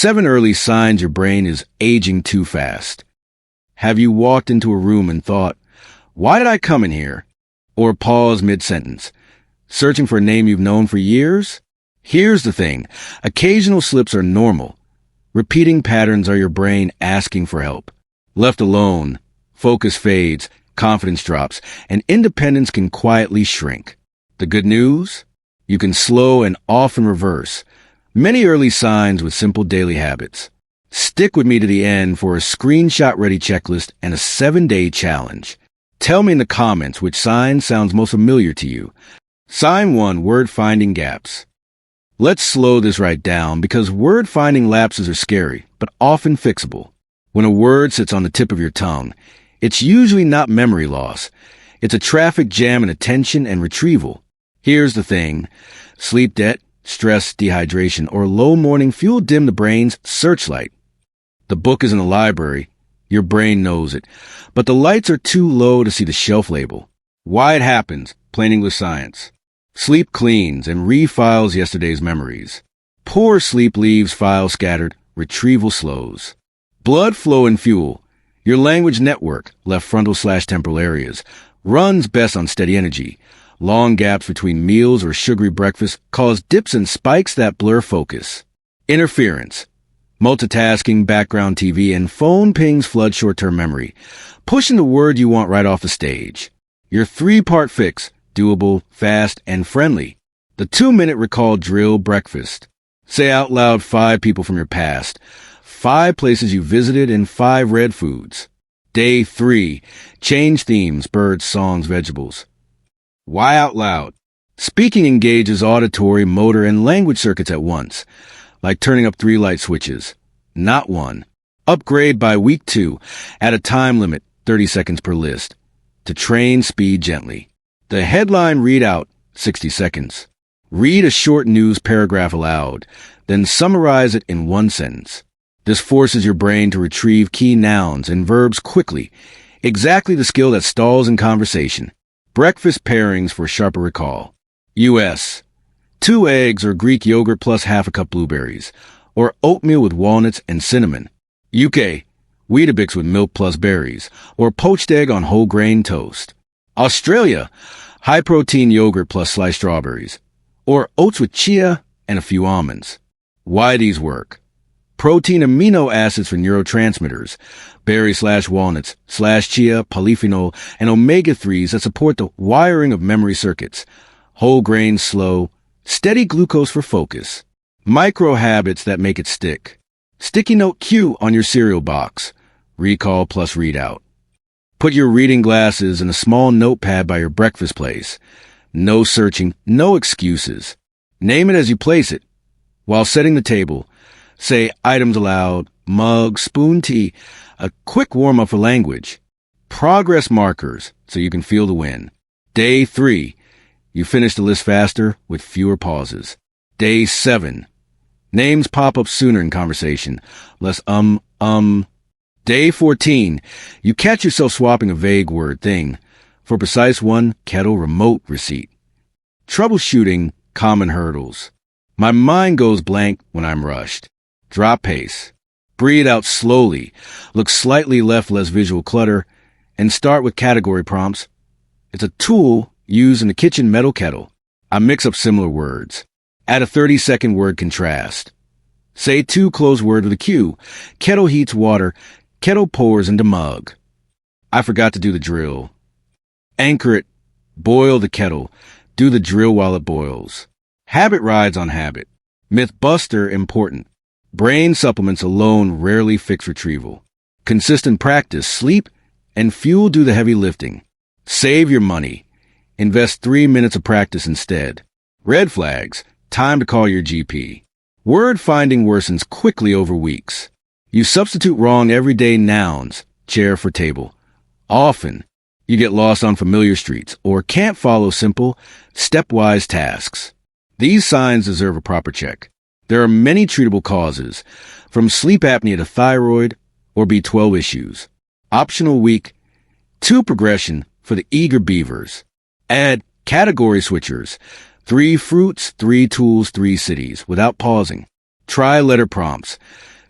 7 early signs your brain is aging too fast. Have you walked into a room and thought, "Why did I come in here?" Or pause mid-sentence, searching for a name you've known for years? Here's the thing. Occasional slips are normal. Repeating patterns are your brain asking for help. Left alone, focus fades, confidence drops, and independence can quietly shrink. The good news? You can slow and often reverse many early signs with simple daily habits. Stick with me to the end for a screenshot-ready checklist and a 7-day challenge. Tell me in the comments which sign sounds most familiar to you. Sign 1, word-finding gaps. Let's slow this right down because word-finding lapses are scary, but often fixable. When a word sits on the tip of your tongue, it's usually not memory loss. It's a traffic jam in attention and retrieval. Here's the thing. Sleep debt, stress, dehydration, or low morning fuel dim the brain's searchlight. The book is in the library. Your brain knows it. But the lights are too low to see the shelf label. Why it happens, plain English science. Sleep cleans and refiles yesterday's memories. Poor sleep leaves files scattered, retrieval slows. Blood flow and fuel. Your language network, left frontal/temporal areas, runs best on steady energy. Long gaps between meals or sugary breakfast cause dips and spikes that blur focus. Interference. Multitasking, background TV, and phone pings flood short-term memory, pushing the word you want right off the stage. Your 3-part fix, doable, fast, and friendly. The 2-minute recall drill breakfast. Say out loud 5 people from your past, 5 places you visited, and 5 red foods. Day 3. Change themes, birds, songs, vegetables. Why out loud? Speaking engages auditory, motor, and language circuits at once, like turning up 3 light switches, not 1. Upgrade by week 2, at a time limit, 30 seconds per list, to train speed gently. The headline readout, 60 seconds. Read a short news paragraph aloud, then summarize it in 1 sentence. This forces your brain to retrieve key nouns and verbs quickly, exactly the skill that stalls in conversation. Breakfast pairings for sharper recall. U.S. 2 eggs or Greek yogurt plus half a cup blueberries, or oatmeal with walnuts and cinnamon. UK. Weetabix with milk plus berries, or poached egg on whole grain toast. Australia. High-protein yogurt plus sliced strawberries, or oats with chia and a few almonds. Why these work? Protein amino acids for neurotransmitters, berry/walnuts/chia, polyphenol, and omega-3s that support the wiring of memory circuits. Whole grain slow, steady glucose for focus. Micro habits that make it stick. Sticky note cue on your cereal box. Recall plus readout. Put your reading glasses in a small notepad by your breakfast place. No searching, no excuses. Name it as you place it. While setting the table, say items aloud, mug, spoon, tea, a quick warm-up for language. Progress markers so you can feel the win. Day 3. You finish the list faster with fewer pauses. Day 7. Names pop up sooner in conversation. Less Day 14. You catch yourself swapping a vague word thing for precise one, kettle, remote, receipt. Troubleshooting common hurdles. My mind goes blank when I'm rushed. Drop pace. Breathe out slowly. Look slightly left, less visual clutter, and start with category prompts. It's a tool used in the kitchen metal kettle. I mix up similar words. Add a 30-second word contrast. Say 2 closed words with a cue. Kettle heats water. Kettle pours into mug. I forgot to do the drill. Anchor it. Boil the kettle. Do the drill while it boils. Habit rides on habit. Myth buster important. Brain supplements alone rarely fix retrieval. Consistent practice, sleep, and fuel do the heavy lifting. Save your money. Invest 3 minutes of practice instead. Red flags. Time to call your GP. Word finding worsens quickly over weeks. You substitute wrong everyday nouns, chair for table. Often, you get lost on familiar streets or can't follow simple, stepwise tasks. These signs deserve a proper check. There are many treatable causes, from sleep apnea to thyroid or B12 issues. Optional week, 2 progression for the eager beavers. Add category switchers, 3 fruits, 3 tools, 3 cities, without pausing. Try letter prompts.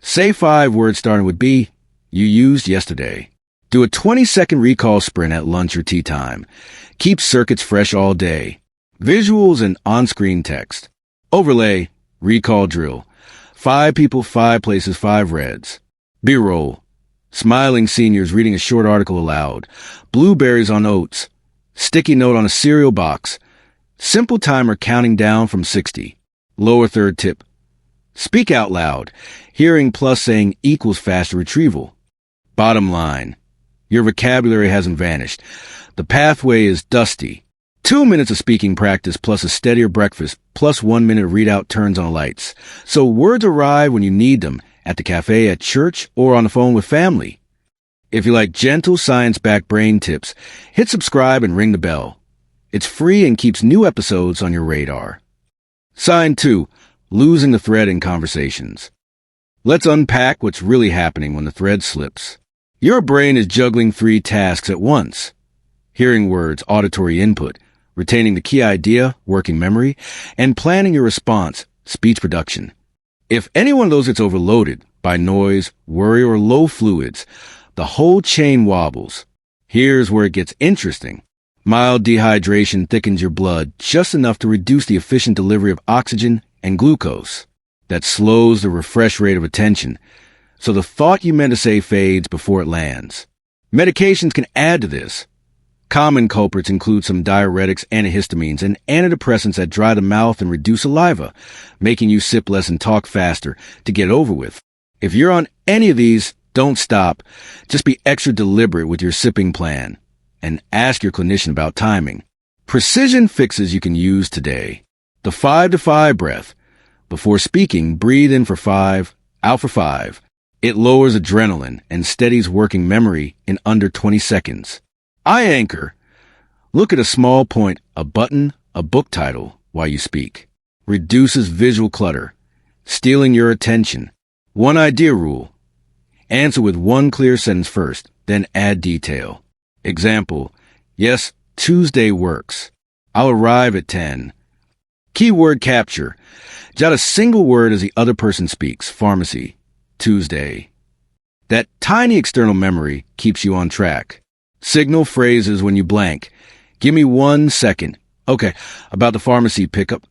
Say 5 words starting with B you used yesterday. Do a 20-second recall sprint at lunch or tea time. Keep circuits fresh all day. Visuals and on-screen text. Overlay, recall drill. 5 people, 5 places, 5 reds. B-roll. Smiling seniors reading a short article aloud. Blueberries on oats. Sticky note on a cereal box. Simple timer counting down from 60. Lower third tip. Speak out loud. Hearing plus saying equals faster retrieval. Bottom line. Your vocabulary hasn't vanished. The pathway is dusty. 2 minutes of speaking practice plus a steadier breakfast plus 1 minute of readout turns on lights. So words arrive when you need them, at the cafe, at church, or on the phone with family. If you like gentle science-backed brain tips, hit subscribe and ring the bell. It's free and keeps new episodes on your radar. Sign 2. Losing the thread in conversations. Let's unpack what's really happening when the thread slips. Your brain is juggling 3 tasks at once. Hearing words, auditory input, retaining the key idea, working memory, and planning your response, speech production. If any one of those gets overloaded by noise, worry, or low fluids, the whole chain wobbles. Here's where it gets interesting. Mild dehydration thickens your blood just enough to reduce the efficient delivery of oxygen and glucose. That slows the refresh rate of attention, so the thought you meant to say fades before it lands. Medications can add to this. Common culprits include some diuretics, antihistamines, and antidepressants that dry the mouth and reduce saliva, making you sip less and talk faster to get it over with. If you're on any of these, don't stop. Just be extra deliberate with your sipping plan and ask your clinician about timing. Precision fixes you can use today. The 5-to-5 breath. Before speaking, breathe in for 5, out for 5. It lowers adrenaline and steadies working memory in under 20 seconds. Eye anchor. Look at a small point, a button, a book title while you speak. Reduces visual clutter, stealing your attention. 1 idea rule. Answer with 1 clear sentence first, then add detail. Example, yes, Tuesday works. I'll arrive at 10. Keyword capture. Jot a single word as the other person speaks. Pharmacy. Tuesday. That tiny external memory keeps you on track. Signal phrases when you blank. Give me 1 second. Okay, about the pharmacy pickup.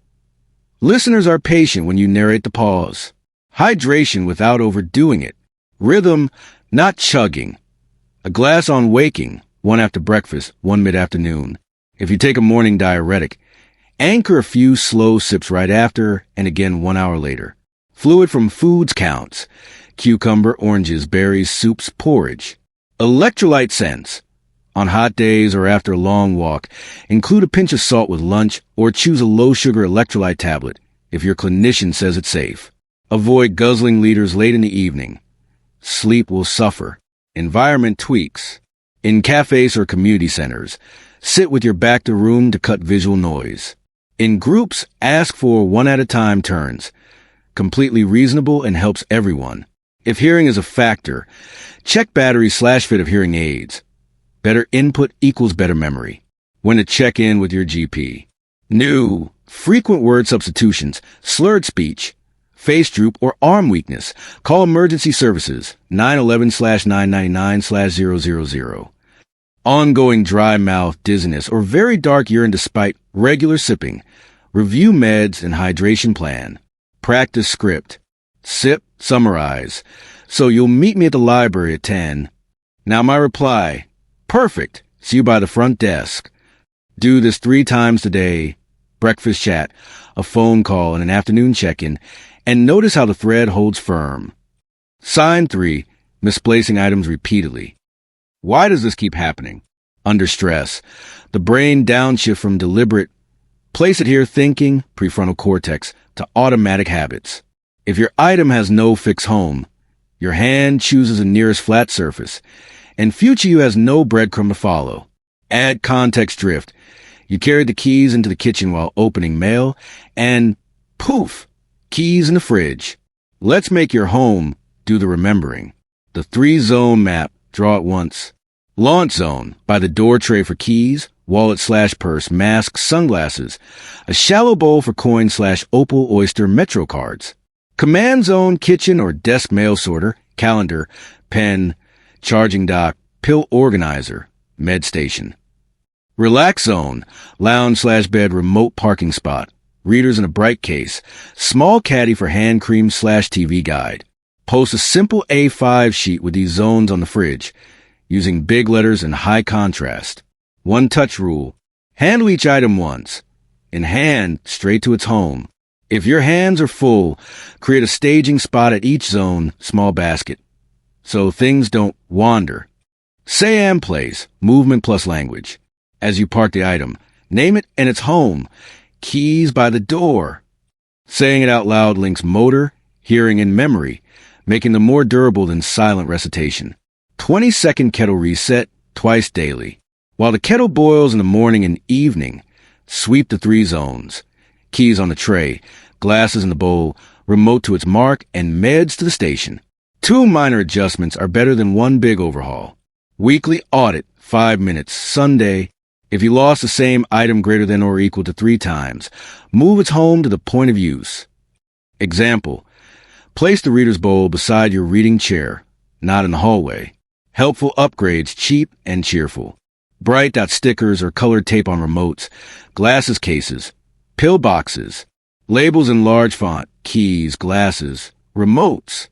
Listeners are patient when you narrate the pause. Hydration without overdoing it. Rhythm, not chugging. A glass on waking, 1 after breakfast, 1 mid-afternoon. If you take a morning diuretic, anchor a few slow sips right after and again 1 hour later. Fluid from foods counts. Cucumber, oranges, berries, soups, porridge. Electrolyte sense. On hot days or after a long walk, include a pinch of salt with lunch or choose a low-sugar electrolyte tablet if your clinician says it's safe. Avoid guzzling liters late in the evening. Sleep will suffer. Environment tweaks. In cafes or community centers, sit with your back to room to cut visual noise. In groups, ask for 1 at a time turns. Completely reasonable and helps everyone. If hearing is a factor, check battery/fit of hearing aids. Better input equals better memory. When to check in with your GP. New. Frequent word substitutions, slurred speech, face droop, or arm weakness. Call emergency services 911/999/000. Ongoing dry mouth, dizziness, or very dark urine despite regular sipping. Review meds and hydration plan. Practice script. Sip, summarize. So you'll meet me at the library at 10. Now my reply. Perfect. See you by the front desk. Do this 3 times a day. Breakfast chat, a phone call, and an afternoon check-in. And notice how the thread holds firm. Sign 3. Misplacing items repeatedly. Why does this keep happening? Under stress. The brain downshift from deliberate, place it here thinking, prefrontal cortex, to automatic habits. If your item has no fixed home, your hand chooses the nearest flat surface, and future you has no breadcrumb to follow. Add context drift. You carried the keys into the kitchen while opening mail, and poof, keys in the fridge. Let's make your home do the remembering. The 3-zone map, draw it once. Launch zone, by the door tray for keys, wallet/purse, mask, sunglasses. A shallow bowl for coin/opal oyster metro cards. Command zone, kitchen or desk mail sorter, calendar, pen, charging dock, pill organizer, med station. Relax zone, lounge/bed remote parking spot, readers in a bright case, small caddy for hand cream/TV guide. Post a simple A5 sheet with these zones on the fridge, using big letters and high contrast. One touch rule. Handle each item once. In hand, straight to its home. If your hands are full, create a staging spot at each zone, small basket, so things don't wander. Say and place, movement plus language. As you park the item, name it and its home. Keys by the door. Saying it out loud links motor, hearing, and memory, making them more durable than silent recitation. 20-second kettle reset, twice daily. While the kettle boils in the morning and evening, sweep the 3 zones. Keys on the tray, glasses in the bowl, remote to its mark, and meds to the station. 2 minor adjustments are better than 1 big overhaul. Weekly audit, 5 minutes, Sunday. If you lost the same item greater than or equal to 3 times, move its home to the point of use. Example, place the reader's bowl beside your reading chair, not in the hallway. Helpful upgrades, cheap and cheerful. Bright dot stickers or colored tape on remotes, glasses cases, pill boxes, labels in large font, keys, glasses, remotes.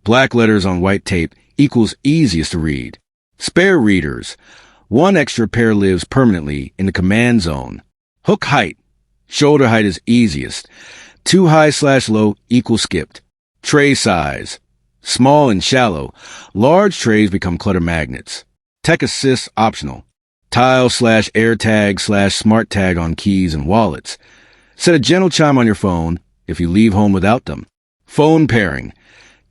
Black letters on white tape equals easiest to read. Spare readers. 1 extra pair lives permanently in the command zone. Hook height. Shoulder height is easiest. 2 high/low equals skipped. Tray size. Small and shallow. Large trays become clutter magnets. Tech assist optional. Tile/air tag/smart tag on keys and wallets. Set a gentle chime on your phone if you leave home without them. Phone pairing.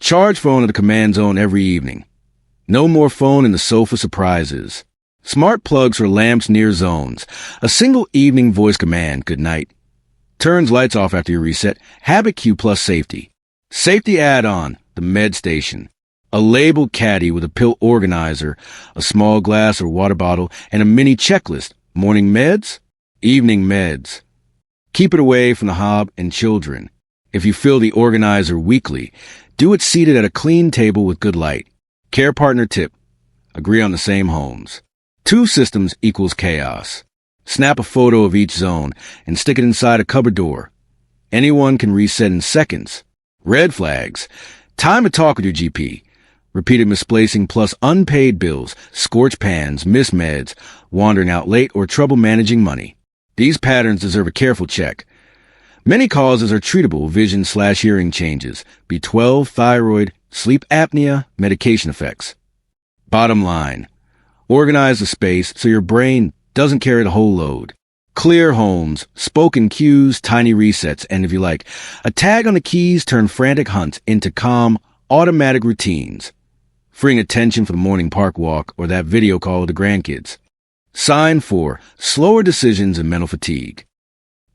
Charge phone at the command zone every evening. No more phone in the sofa surprises. Smart plugs for lamps near zones. A single evening voice command, good night. Turns lights off after you reset. Habit cue plus safety. Safety add-on, the med station. A labeled caddy with a pill organizer, a small glass or water bottle, and a mini checklist. Morning meds, evening meds. Keep it away from the hob and children. If you fill the organizer weekly, do it seated at a clean table with good light. Care partner tip. Agree on the same homes. 2 systems equals chaos. Snap a photo of each zone and stick it inside a cupboard door. Anyone can reset in seconds. Red flags. Time to talk with your GP. Repeated misplacing plus unpaid bills, scorched pans, missed meds, wandering out late, or trouble managing money. These patterns deserve a careful check. Many causes are treatable: vision/hearing changes, B12, thyroid, sleep apnea, medication effects. Bottom line, organize the space so your brain doesn't carry the whole load. Clear homes, spoken cues, tiny resets, and if you like, a tag on the keys turn frantic hunts into calm, automatic routines, freeing attention for the morning park walk or that video call with the grandkids. Sign 4, slower decisions and mental fatigue.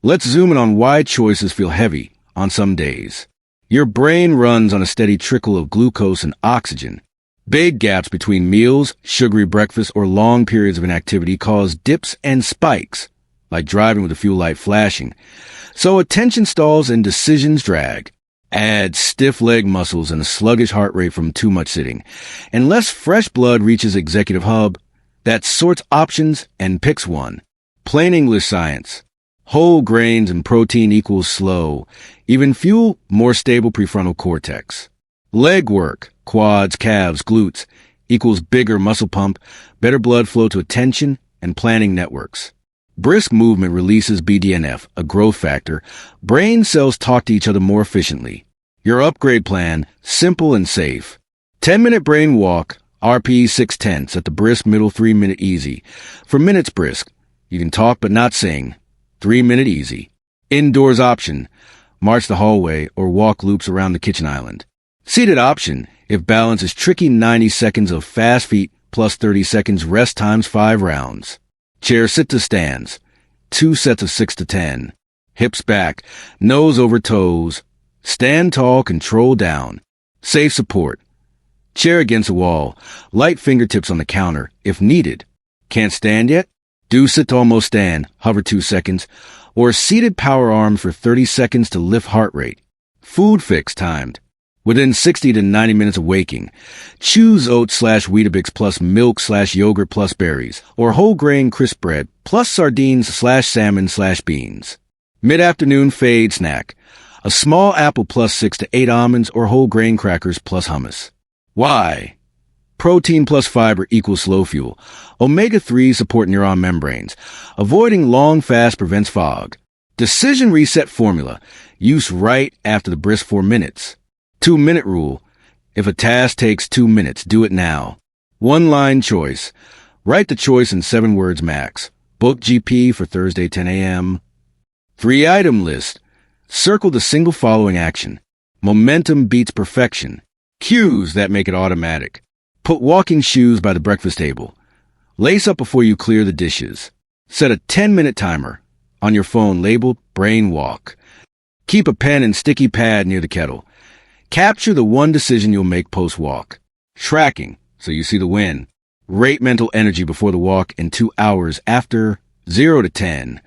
Let's zoom in on why choices feel heavy on some days. Your brain runs on a steady trickle of glucose and oxygen. Big gaps between meals, sugary breakfast, or long periods of inactivity cause dips and spikes, like driving with the fuel light flashing. So attention stalls and decisions drag. Add stiff leg muscles and a sluggish heart rate from too much sitting. Unless fresh blood reaches executive hub, that sorts options and picks one. Plain English science. Whole grains and protein equals slow. Even fuel, more stable prefrontal cortex. Leg work, quads, calves, glutes, equals bigger muscle pump, better blood flow to attention, and planning networks. Brisk movement releases BDNF, a growth factor. Brain cells talk to each other more efficiently. Your upgrade plan, simple and safe. 10-minute brain walk, RPE 6/10 at the brisk middle 3-minute easy. For minutes brisk, you can talk but not sing. 3-minute easy. Indoors option, march the hallway or walk loops around the kitchen island. Seated option, if balance is tricky, 90 seconds of fast feet plus 30 seconds rest times 5 rounds. Chair sit to stands, 2 sets of 6 to 10. Hips back, nose over toes. Stand tall, control down. Safe support. Chair against a wall, light fingertips on the counter if needed. Can't stand yet? Do sit to almost stand, hover 2 seconds, or seated power arms for 30 seconds to lift heart rate. Food fix timed. Within 60 to 90 minutes of waking, choose oats/Weetabix plus milk/yogurt plus berries, or whole grain crisp bread plus sardines/salmon/beans. Mid-afternoon fade snack. A small apple plus 6 to 8 almonds or whole grain crackers plus hummus. Why? Protein plus fiber equals slow fuel. Omega-3 support neuron membranes. Avoiding long fast prevents fog. Decision reset formula. Use right after the brisk 4 minutes. 2-minute rule. If a task takes 2 minutes, do it now. One-line choice. Write the choice in 7 words max. Book GP for Thursday 10 a.m. 3-item list. Circle the single following action. Momentum beats perfection. Cues that make it automatic. Put walking shoes by the breakfast table. Lace up before you clear the dishes. Set a 10-minute timer. On your phone labeled Brain Walk. Keep a pen and sticky pad near the kettle. Capture the one decision you'll make post-walk. Tracking, so you see the win. Rate mental energy before the walk and 2 hours after. 0 to 10.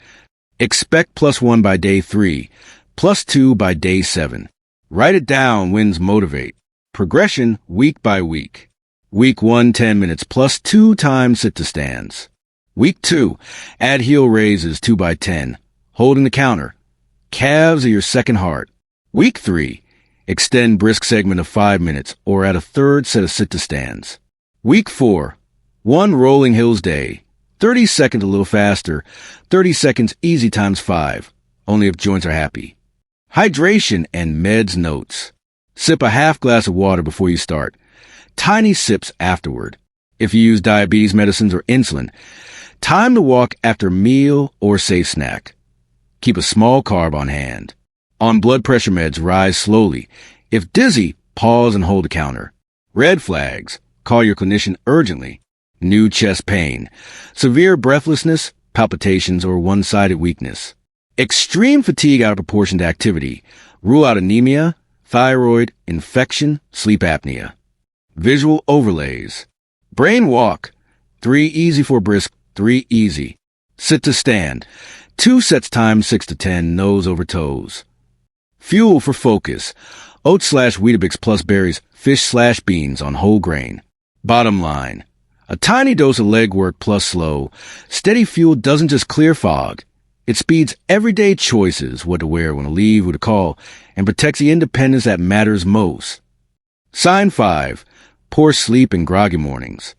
Expect +1 by day 3, +2 by day 7. Write it down, wins motivate. Progression week by week. Week 1, 10 minutes +2 times sit to stands. Week 2, add heel raises 2 by 10, holding the counter. Calves are your second heart. Week 3, extend brisk segment of 5 minutes or add a third set of sit to stands. Week 4, 1 rolling hills day. 30 seconds a little faster, 30 seconds easy times 5, only if joints are happy. Hydration and meds notes. Sip a half glass of water before you start. Tiny sips afterward. If you use diabetes medicines or insulin, time to walk after meal or safe snack. Keep a small carb on hand. On blood pressure meds, rise slowly. If dizzy, pause and hold the counter. Red flags. Call your clinician urgently. New chest pain. Severe breathlessness, palpitations, or one-sided weakness. Extreme fatigue out of proportion to activity. Rule out anemia, thyroid, infection, sleep apnea. Visual overlays. Brain walk. 3 easy for brisk, 3 easy. Sit to stand. 2 sets times 6 to 10, nose over toes. Fuel for focus. Oats/Weetabix plus berries, fish/beans on whole grain. Bottom line. A tiny dose of leg work plus slow. Steady fuel doesn't just clear fog. It speeds everyday choices, what to wear, when to leave, who to call, and protects the independence that matters most. Sign 5. Poor sleep and groggy mornings.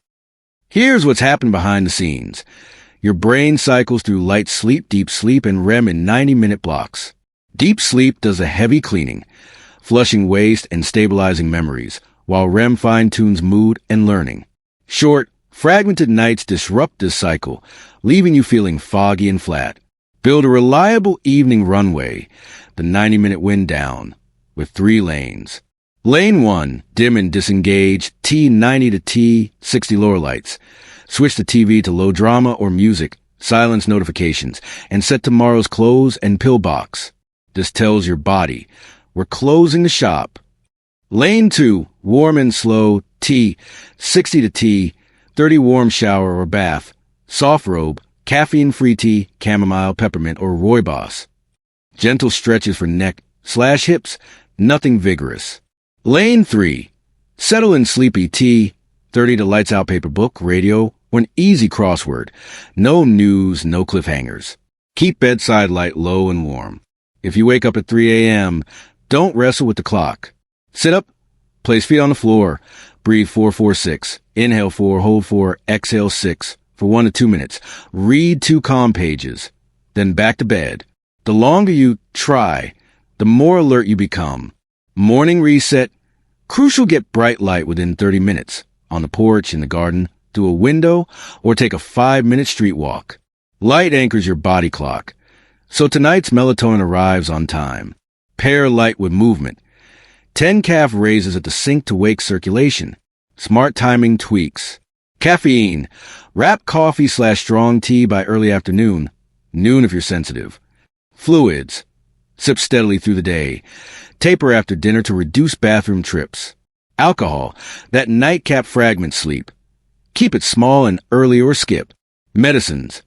Here's what's happened behind the scenes. Your brain cycles through light sleep, deep sleep, and REM in 90-minute blocks. Deep sleep does the heavy cleaning, flushing waste and stabilizing memories, while REM fine-tunes mood and learning. Short, fragmented nights disrupt this cycle, leaving you feeling foggy and flat. Build a reliable evening runway, the 90-minute wind down, with 3 lanes. Lane 1, dim and disengage, T90 to T60 lower lights. Switch the TV to low drama or music, silence notifications, and set tomorrow's clothes and pill box. This tells your body, we're closing the shop. Lane 2, warm and slow, T60 to T30 warm shower or bath, soft robe, caffeine-free tea, chamomile, peppermint, or rooibos. Gentle stretches for neck/hips, nothing vigorous. Lane 3, settle in sleepy T30 to lights out paper book, radio, or an easy crossword. No news, no cliffhangers. Keep bedside light low and warm. If you wake up at 3 a.m., don't wrestle with the clock. Sit up, place feet on the floor, breathe 4-4-6, inhale 4, hold 4, exhale 6 for 1 to 2 minutes. Read 2 calm pages, then back to bed. The longer you try, the more alert you become. Morning reset. Crucial, get bright light within 30 minutes, on the porch, in the garden, through a window, or take a 5-minute street walk. Light anchors your body clock, so tonight's melatonin arrives on time. Pair light with movement. 10 calf raises at the sink to wake circulation. Smart timing tweaks. Caffeine. Wrap coffee/strong tea by early afternoon. Noon if you're sensitive. Fluids. Sip steadily through the day. Taper after dinner to reduce bathroom trips. Alcohol. That nightcap fragment sleep. Keep it small and early or skip. Medicines.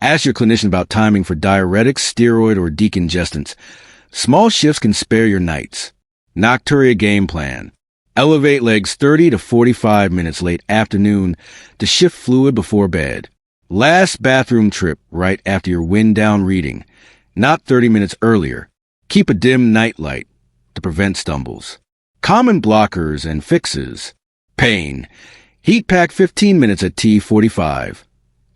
Ask your clinician about timing for diuretics, steroid, or decongestants. Small shifts can spare your nights. Nocturia game plan. Elevate legs 30 to 45 minutes late afternoon to shift fluid before bed. Last bathroom trip right after your wind down reading, not 30 minutes earlier. Keep a dim night light to prevent stumbles. Common blockers and fixes. Pain. Heat pack 15 minutes at T45.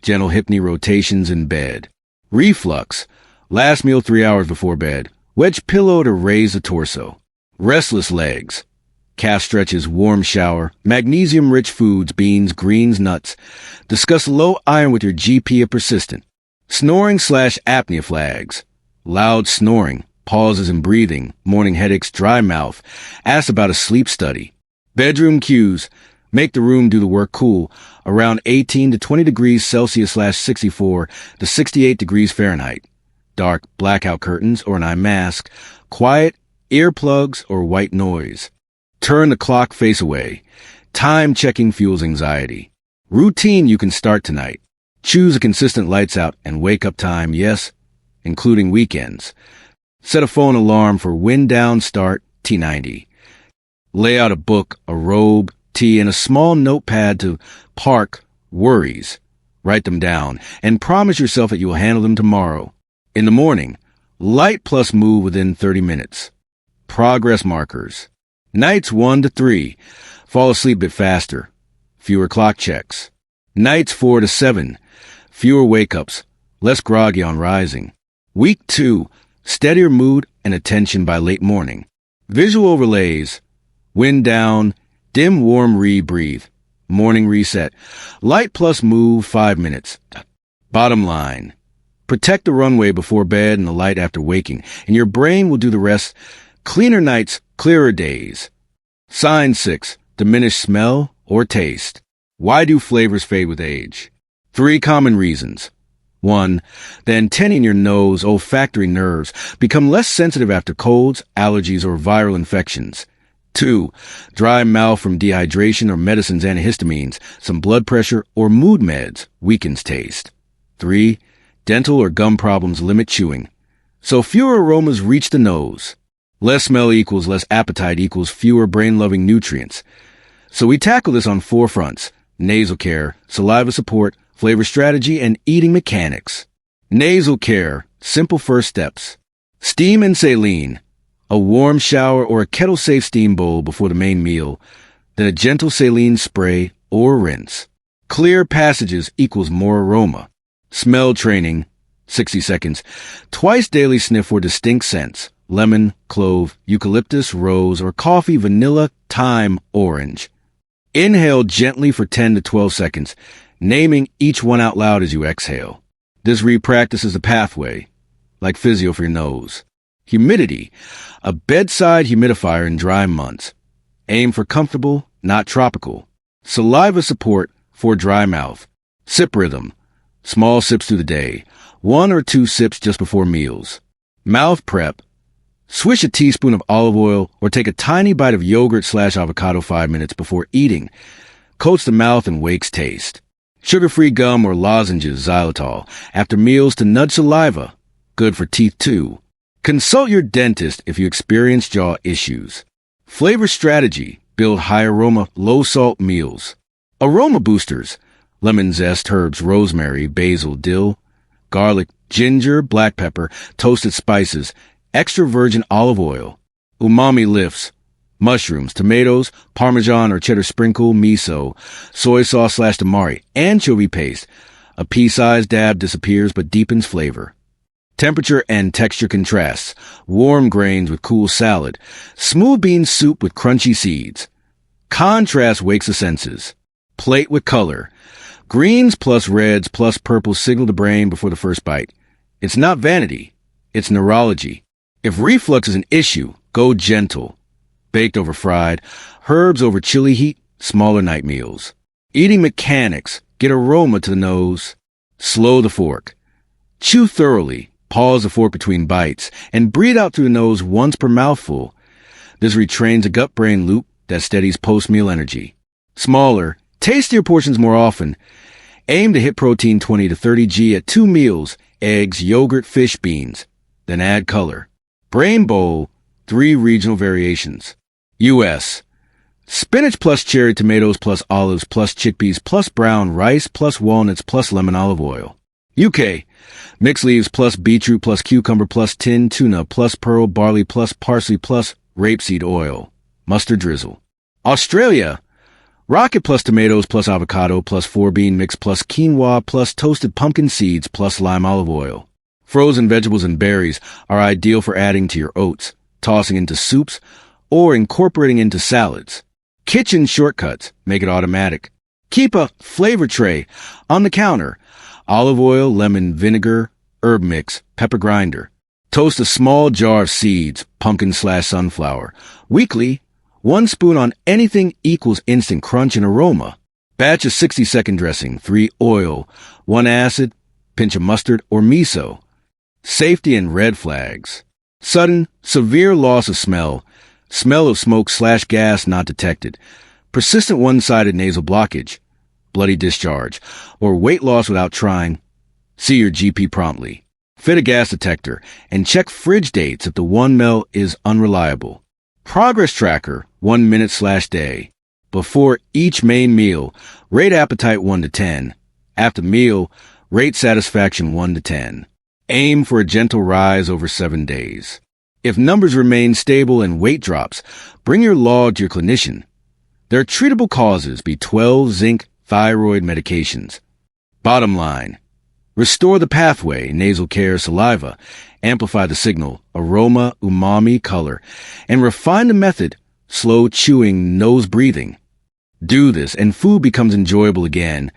Gentle hip knee rotations in bed. Reflux. Last meal 3 hours before bed. Wedge pillow to raise the torso. Restless legs. Calf stretches, warm shower, magnesium-rich foods, beans, greens, nuts. Discuss low iron with your GP if persistent. Snoring/apnea flags. Loud snoring, pauses in breathing, morning headaches, dry mouth. Ask about a sleep study. Bedroom cues. Make the room do the work cool, around 18 to 20 degrees Celsius/64 to 68 degrees Fahrenheit. Dark blackout curtains or an eye mask. Quiet earplugs or white noise. Turn the clock face away. Time checking fuels anxiety. Routine you can start tonight. Choose a consistent lights out and wake up time, yes, including weekends. Set a phone alarm for wind down start T90. Lay out a book, a robe, tea, and a small notepad to park worries. Write them down and promise yourself that you will handle them tomorrow. In the morning, light plus move within 30 minutes. Progress markers. Nights 1 to 3. Fall asleep a bit faster. Fewer clock checks. Nights 4 to 7. Fewer wake-ups. Less groggy on rising. Week 2. Steadier mood and attention by late morning. Visual overlays. Wind down. Dim, warm, breathe. Morning reset. Light plus move 5 minutes. Bottom line. Protect the runway before bed and the light after waking, and your brain will do the rest. Cleaner nights, clearer days. Sign 6. Diminish smell or taste. Why do flavors fade with age? 3 common reasons. 1. The antennae in your nose, olfactory nerves, become less sensitive after colds, allergies, or viral infections. 2. Dry mouth from dehydration or medicines, antihistamines, some blood pressure, or mood meds weakens taste. 3. Dental or gum problems limit chewing. So fewer aromas reach the nose. Less smell equals less appetite equals fewer brain-loving nutrients. So we tackle this on 4 fronts: nasal care, saliva support, flavor strategy, and eating mechanics. Nasal care, simple first steps. Steam and saline. A warm shower or a kettle-safe steam bowl before the main meal, then a gentle saline spray or rinse. Clear passages equals more aroma. Smell training, 60 seconds. Twice daily sniff for distinct scents. Lemon, clove, eucalyptus, rose, or coffee, vanilla, thyme, orange. Inhale gently for 10 to 12 seconds, naming each one out loud as you exhale. This repractices the pathway, like physio for your nose. Humidity, a bedside humidifier in dry months. Aim for comfortable, not tropical. Saliva support for dry mouth. Sip rhythm, small sips through the day, 1 or 2 sips just before meals. Mouth prep, swish a teaspoon of olive oil or take a tiny bite of yogurt/avocado 5 minutes before eating. Coats the mouth and wakes taste. Sugar-free gum or lozenges, xylitol, after meals to nudge saliva. Good for teeth too. Consult your dentist if you experience jaw issues. Flavor strategy, build high aroma, low salt meals. Aroma boosters, lemon zest, herbs, rosemary, basil, dill, garlic, ginger, black pepper, toasted spices, extra virgin olive oil. Umami lifts, mushrooms, tomatoes, parmesan or cheddar sprinkle, miso, soy sauce/tamari, anchovy paste. A pea-sized dab disappears but deepens flavor. Temperature and texture contrasts. Warm grains with cool salad. Smooth bean soup with crunchy seeds. Contrast wakes the senses. Plate with color. Greens plus reds plus purple signal the brain before the first bite. It's not vanity. It's neurology. If reflux is an issue, go gentle. Baked over fried. Herbs over chili heat. Smaller night meals. Eating mechanics. Get aroma to the nose. Slow the fork. Chew thoroughly. Pause the fork between bites. And breathe out through the nose once per mouthful. This retrains a gut-brain loop that steadies post-meal energy. Smaller, tastier portions more often. Aim to hit protein 20 to 30 g at 2 meals, eggs, yogurt, fish, beans. Then add color. Brain bowl, 3 regional variations. U.S. Spinach plus cherry tomatoes plus olives plus chickpeas plus brown rice plus walnuts plus lemon olive oil. UK. Mixed leaves plus beetroot plus cucumber plus tinned tuna plus pearl barley plus parsley plus rapeseed oil. Mustard drizzle. Australia. Rocket plus tomatoes plus avocado plus 4-bean mix plus quinoa plus toasted pumpkin seeds plus lime olive oil. Frozen vegetables and berries are ideal for adding to your oats, tossing into soups, or incorporating into salads. Kitchen shortcuts make it automatic. Keep a flavor tray on the counter. Olive oil, lemon, vinegar, herb mix, pepper grinder. Toast a small jar of seeds, pumpkin/sunflower. Weekly, 1 spoon on anything equals instant crunch and aroma. Batch of 60-second dressing, 3 oil, 1 acid, pinch of mustard or miso. Safety and red flags. Sudden, severe loss of smell. Smell of smoke/gas not detected. Persistent one-sided nasal blockage. Bloody discharge. Or weight loss without trying. See your GP promptly. Fit a gas detector and check fridge dates if the 1 ml is unreliable. Progress tracker, 1 minute/day. Before each main meal, rate appetite 1 to 10. After meal, rate satisfaction 1 to 10. Aim for a gentle rise over 7 days. If numbers remain stable and weight drops, bring your log to your clinician. There are treatable causes: B12, zinc, thyroid medications. Bottom line. Restore the pathway, nasal care, saliva, amplify the signal, aroma, umami, color, and refine the method, slow chewing, nose breathing. Do this and food becomes enjoyable again.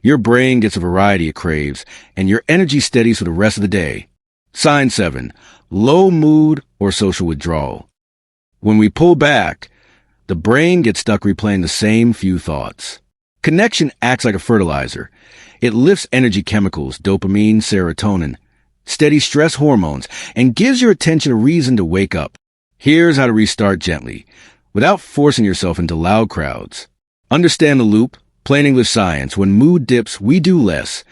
Your brain gets a variety it craves, and your energy steadies for the rest of the day. Sign 7. Low mood or social withdrawal. When we pull back, the brain gets stuck replaying the same few thoughts. Connection acts like a fertilizer. It lifts energy chemicals, dopamine, serotonin, steady stress hormones, and gives your attention a reason to wake up. Here's how to restart gently, without forcing yourself into loud crowds. Understand the loop. Plain English science. When mood dips, we do less.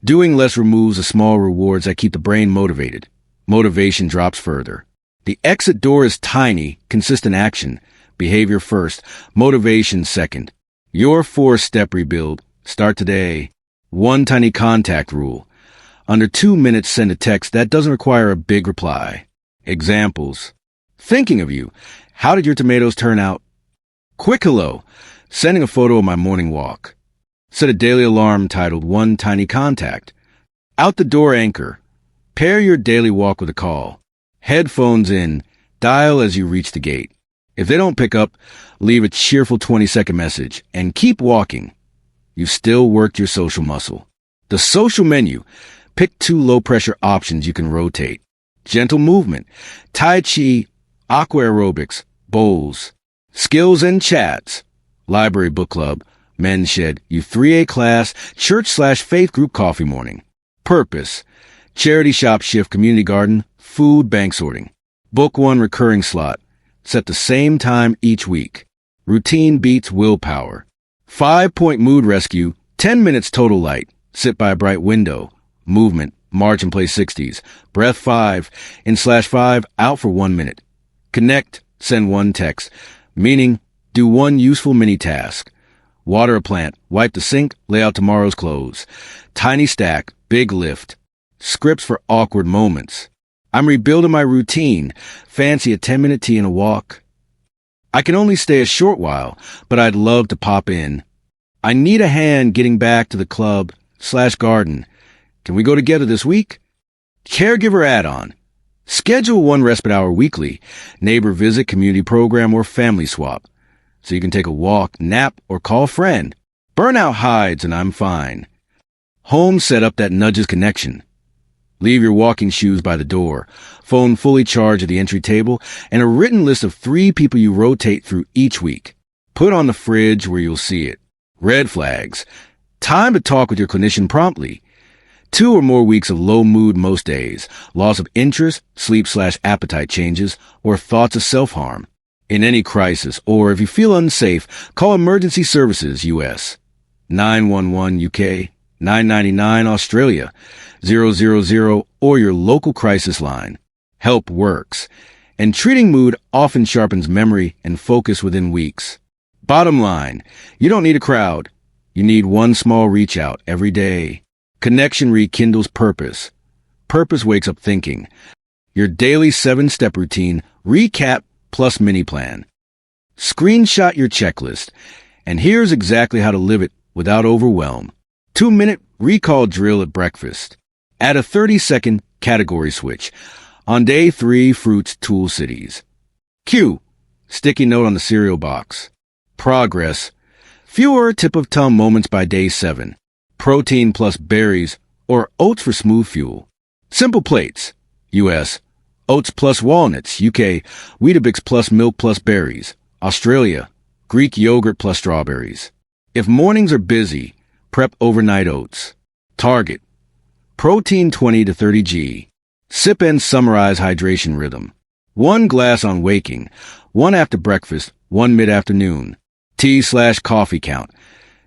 Doing less removes the small rewards that keep the brain motivated. Motivation drops further. The exit door is tiny, consistent action. Behavior first, motivation second. Your 4-step rebuild. Start today. 1 tiny contact rule. Under 2 minutes, send a text that doesn't require a big reply. Examples. Thinking of you. How did your tomatoes turn out? Quick hello. Sending a photo of my morning walk. Set a daily alarm titled 1 Tiny Contact. Out the door anchor. Pair your daily walk with a call. Headphones in. Dial as you reach the gate. If they don't pick up, leave a cheerful 20-second message and keep walking. You've still worked your social muscle. The social menu. Pick 2 low-pressure options you can rotate. Gentle movement. Tai Chi, aqua aerobics, bowls. Skills and chats. Library book club, men's shed, U3A class, church/faith group coffee morning. Purpose. Charity shop shift, community garden, food bank sorting. Book 1 recurring slot. Set the same time each week. Routine beats willpower. 5-point mood rescue, 10 minutes total light. Sit by a bright window. Movement, march and play 60s. Breath 5, in/5, out for 1 minute. Connect, send 1 text. Meaning, do 1 useful mini task. Water a plant, wipe the sink, lay out tomorrow's clothes. Tiny stack, big lift. Scripts for awkward moments. I'm rebuilding my routine. Fancy a 10-minute tea and a walk. I can only stay a short while, but I'd love to pop in. I need a hand getting back to the club/garden. Can we go together this week? Caregiver add-on. Schedule 1 respite hour weekly. Neighbor visit, community program, or family swap. So you can take a walk, nap, or call a friend. Burnout hides and I'm fine. Home setup that nudges connection. Leave your walking shoes by the door, phone fully charged at the entry table, and a written list of 3 people you rotate through each week. Put on the fridge where you'll see it. Red flags. Time to talk with your clinician promptly. 2 or more weeks of low mood most days, loss of interest, sleep/appetite changes, or thoughts of self-harm. In any crisis, or if you feel unsafe, call Emergency Services US. 911 UK, 999 Australia, 000, or your local crisis line. Help works. And treating mood often sharpens memory and focus within weeks. Bottom line, you don't need a crowd. You need one small reach out every day. Connection rekindles purpose. Purpose wakes up thinking. Your daily 7-step routine, recap plus mini plan. Screenshot your checklist. And here's exactly how to live it without overwhelm. 2-minute recall drill at breakfast. Add a 30-second category switch. On day 3, fruits, tools, cities. Q. Sticky note on the cereal box. Progress. Fewer tip-of-tongue moments by day 7. Protein plus berries or oats for smooth fuel. Simple plates. U.S. Oats plus walnuts. U.K. Weetabix plus milk plus berries. Australia. Greek yogurt plus strawberries. If mornings are busy, prep overnight oats. Target. Protein 20 to 30 g. Sip and summarize hydration rhythm. 1 glass on waking, 1 after breakfast, 1 mid-afternoon. Tea/coffee count.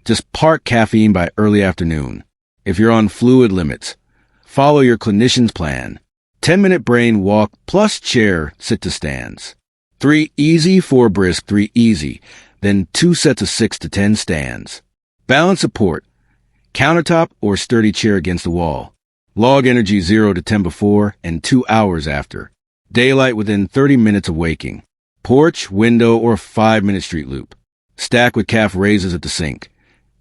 Just park caffeine by early afternoon. If you're on fluid limits, follow your clinician's plan. 10-minute brain walk plus chair sit to stands. 3 easy, 4 brisk, 3 easy, then 2 sets of 6 to 10 stands. Balance support. Countertop or sturdy chair against the wall. Log energy 0 to 10 before and 2 hours after. Daylight within 30 minutes of waking. Porch, window, or 5-minute street loop. Stack with calf raises at the sink.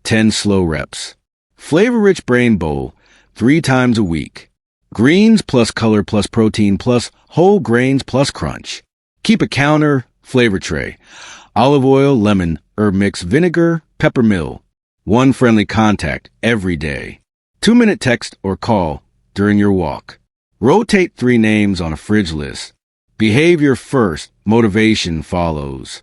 10 slow reps. Flavor-rich brain bowl 3 times a week. Greens plus color plus protein plus whole grains plus crunch. Keep a counter, flavor tray. Olive oil, lemon, herb mix, vinegar, peppermill. 1 friendly contact every day. 2-minute text or call during your walk. Rotate 3 names on a fridge list. Behavior first, motivation follows.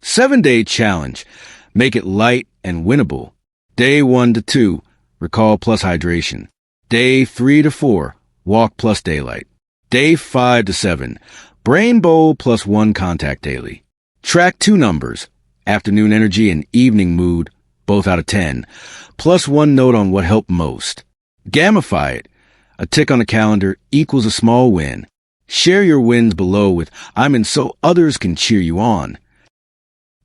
7-day challenge. Make it light and winnable. Day 1 to 2, recall plus hydration. Day 3 to 4, walk plus daylight. Day 5 to 7, brain bowl plus 1 contact daily. Track 2 numbers, afternoon energy and evening mood, both out of 10, plus 1 note on what helped most. Gamify it. A tick on the calendar equals a small win. Share your wins below with I'm in so others can cheer you on.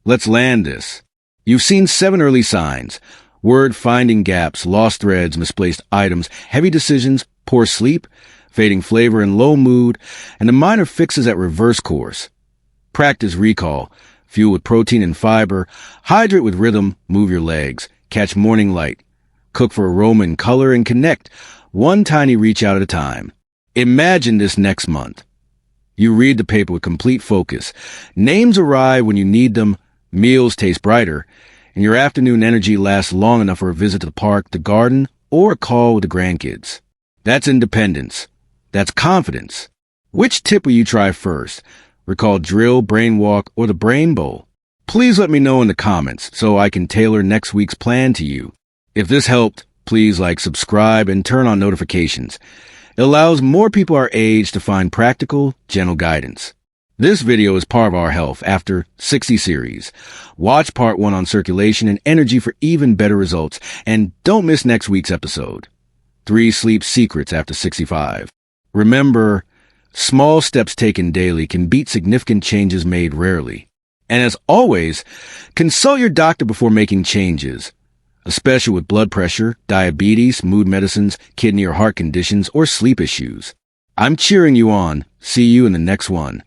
Let's land this. You've seen 7 early signs. Word finding gaps, lost threads, misplaced items, heavy decisions, poor sleep, fading flavor and low mood, and the minor fixes at reverse course. Practice recall. Fuel with protein and fiber. Hydrate with rhythm. Move your legs. Catch morning light. Cook for aroma and color and connect. 1 tiny reach out at a time. Imagine this next month. You read the paper with complete focus. Names arrive when you need them. Meals taste brighter. And your afternoon energy lasts long enough for a visit to the park, the garden, or a call with the grandkids. That's independence. That's confidence. Which tip will you try first? Recall drill, brain walk, or the brain bowl? Please let me know in the comments so I can tailor next week's plan to you. If this helped, please subscribe, and turn on notifications. It allows more people our age to find practical, gentle guidance. This video is part of our Health After 60 series. Watch part 1 on circulation and energy for even better results. And don't miss next week's episode. 3 sleep secrets after 65. Remember, small steps taken daily can beat significant changes made rarely. And as always, consult your doctor before making changes, especially with blood pressure, diabetes, mood medicines, kidney or heart conditions, or sleep issues. I'm cheering you on. See you in the next one.